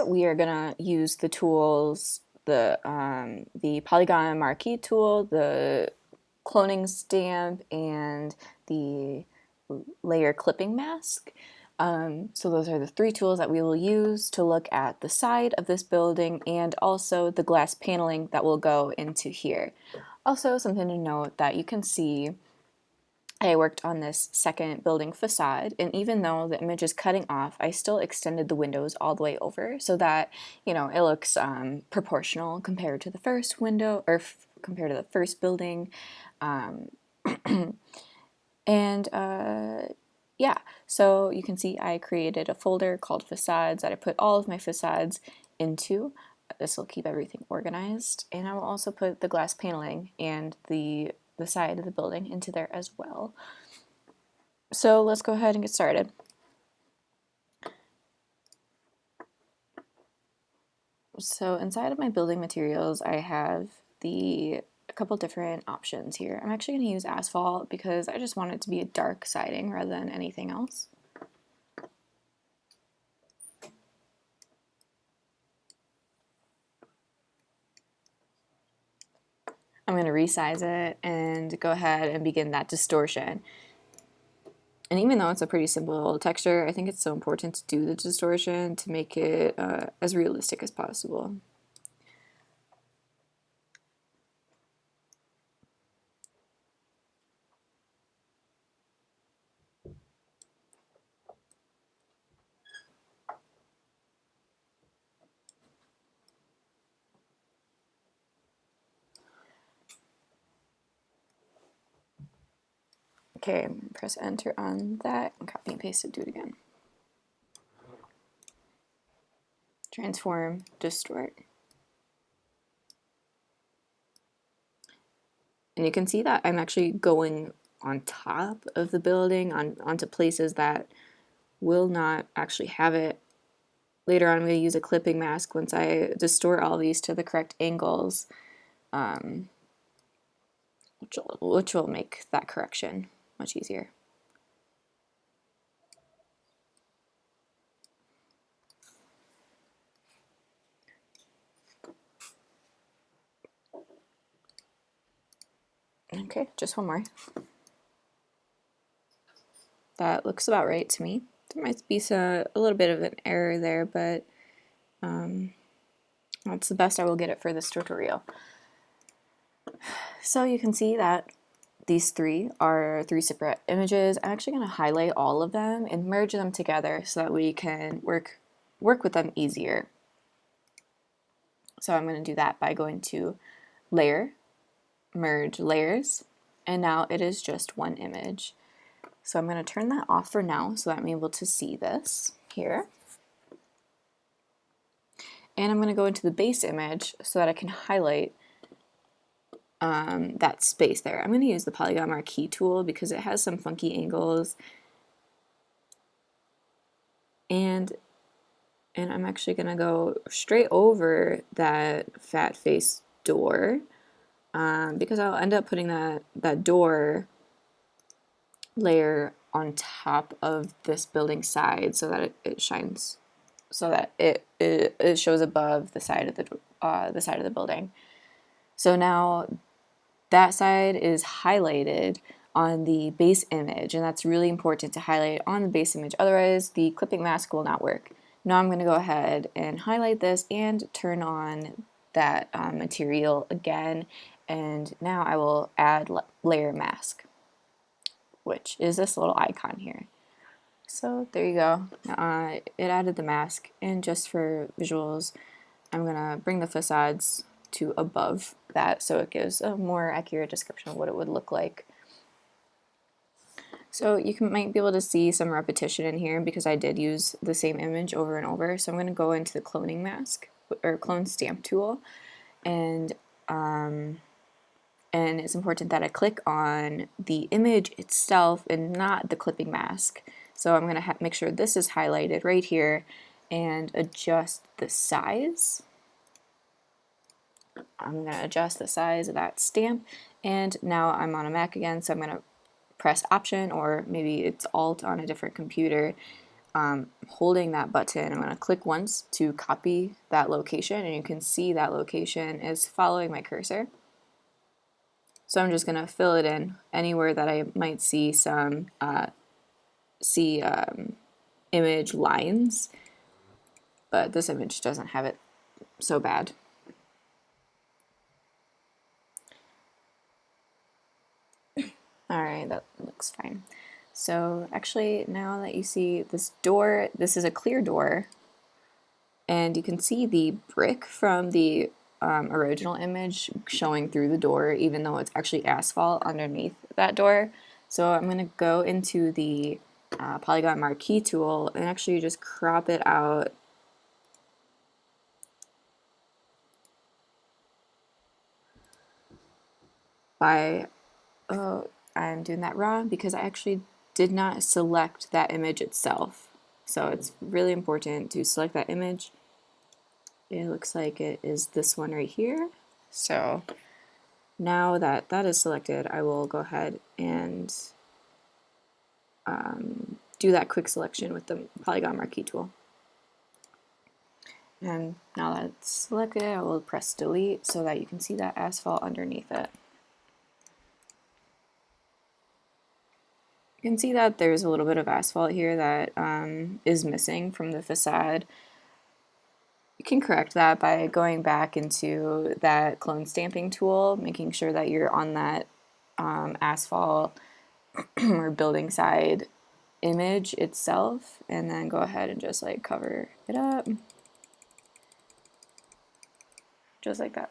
we are going to use the tools, the Polygon Marquee tool, the cloning stamp, and the layer clipping mask. So those are the three tools that we will use to look at the side of this building and also the glass paneling that will go into here. Also, something to note that you can see I worked on this second building facade, and even though the image is cutting off, I still extended the windows all the way over so that, you know, it looks proportional compared to the first window, or compared to the first building. Um, and yeah, so you can see I created a folder called facades that I put all of my facades into. This will keep everything organized, and I will also put the glass paneling and the side of the building into there as well. So let's go ahead and get started. So inside of my building materials, I have a couple different options here. I'm actually going to use asphalt because I just want it to be a dark siding rather than anything else. I'm going to resize it and go ahead and begin that distortion. And even though it's a pretty simple texture, I think it's so important to do the distortion to make it as realistic as possible. Okay, press enter on that and copy and paste it, do it again. Transform, distort. And you can see that I'm actually going on top of the building onto places that will not actually have it. Later on, I'm going to use a clipping mask once I distort all these to the correct angles, which will make that correction much easier. Okay, just one more. That looks about right to me. There might be a little bit of an error there, but that's the best I will get it for this tutorial. So you can see that these three are three separate images. I'm actually going to highlight all of them and merge them together so that we can work with them easier. So I'm going to do that by going to Layer, Merge Layers, and now it is just one image. So I'm going to turn that off for now so that I'm able to see this here. And I'm going to go into the base image so that I can highlight that space there. I'm going to use the Polygon Marquee tool because it has some funky angles. And I'm actually going to go straight over that fat face door because I'll end up putting that door layer on top of this building side so that it shines, so that it shows above the side of the building. So now that side is highlighted on the base image, and that's really important to highlight on the base image, otherwise the clipping mask will not work. Now I'm going to go ahead and highlight this and turn on that material again, and now I will add layer mask, which is this little icon here. So there you go. It added the mask, and just for visuals, I'm going to bring the facades to above that so it gives a more accurate description of what it would look like. So you might be able to see some repetition in here because I did use the same image over and over. So I'm going to go into the cloning mask or clone stamp tool, and it's important that I click on the image itself and not the clipping mask. So I'm going to make sure this is highlighted right here and adjust the size. I'm going to adjust the size of that stamp, and now I'm on a Mac again, so I'm going to press Option, or maybe it's Alt on a different computer, holding that button, I'm going to click once to copy that location, and you can see that location is following my cursor. So I'm just going to fill it in anywhere that I might see some image lines, but this image doesn't have it so bad. All right, that looks fine. So actually, now that you see this door, this is a clear door, and you can see the brick from the original image showing through the door, even though it's actually asphalt underneath that door. So I'm going to go into the polygon marquee tool and actually just crop it out by, oh, I'm doing that wrong because I actually did not select that image itself. So it's really important to select that image. It looks like it is this one right here. So now that that is selected, I will go ahead and do that quick selection with the polygon marquee tool. And now that it's selected, I will press delete so that you can see that asphalt underneath it. You can see that there's a little bit of asphalt here that is missing from the facade. You can correct that by going back into that clone stamping tool, making sure that you're on that asphalt or building side image itself, and then go ahead and just like cover it up, just like that.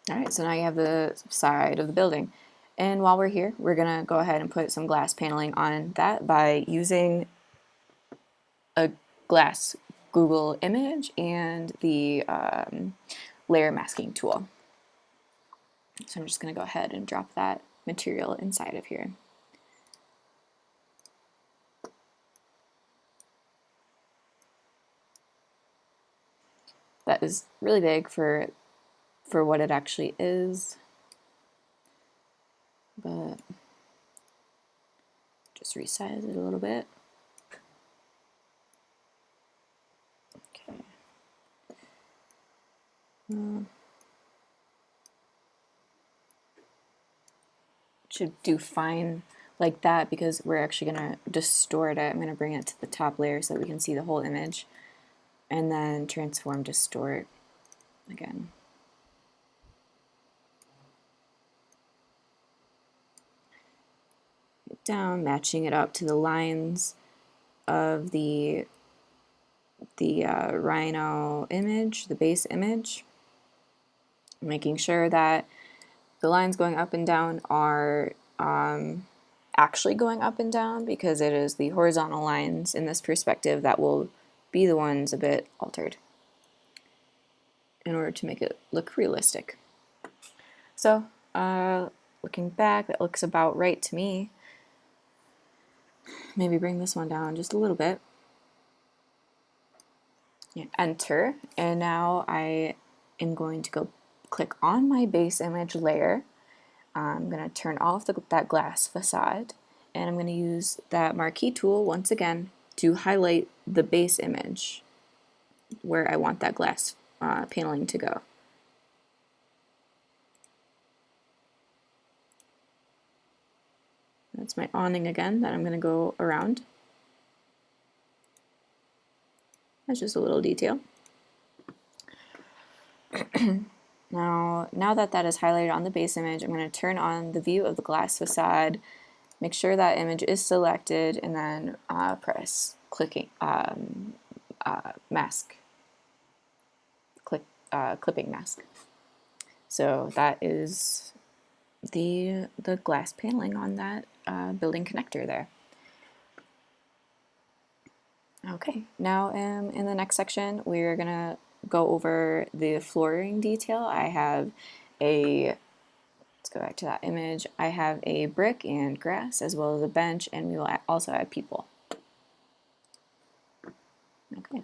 All right, so now you have the side of the building. And while we're here, we're gonna go ahead and put some glass paneling on that by using a glass Google image and the layer masking tool. So I'm just gonna go ahead and drop that material inside of here. That is really big for what it actually is, but just resize it a little bit. Okay. Should do fine like that because we're actually going to distort it. I'm going to bring it to the top layer so that we can see the whole image, and then transform distort again. Down, matching it up to the lines of the Rhino image, the base image, making sure that the lines going up and down are actually going up and down, because it is the horizontal lines in this perspective that will be the ones a bit altered in order to make it look realistic. So looking back, that looks about right to me. Maybe bring this one down just a little bit. Yeah, enter, and now I am going to go click on my base image layer. I'm going to turn off that glass facade, and I'm going to use that marquee tool once again to highlight the base image where I want that glass paneling to go. That's my awning again that I'm going to go around. That's just a little detail. Now that that is highlighted on the base image, I'm going to turn on the view of the glass facade, make sure that image is selected, and then press clipping mask. Clipping mask. So that is the glass paneling on that building connector there. Okay, now in the next section, we're gonna go over the flooring detail. I have let's go back to that image. I have a brick and grass as well as a bench, and we will also add people. Okay.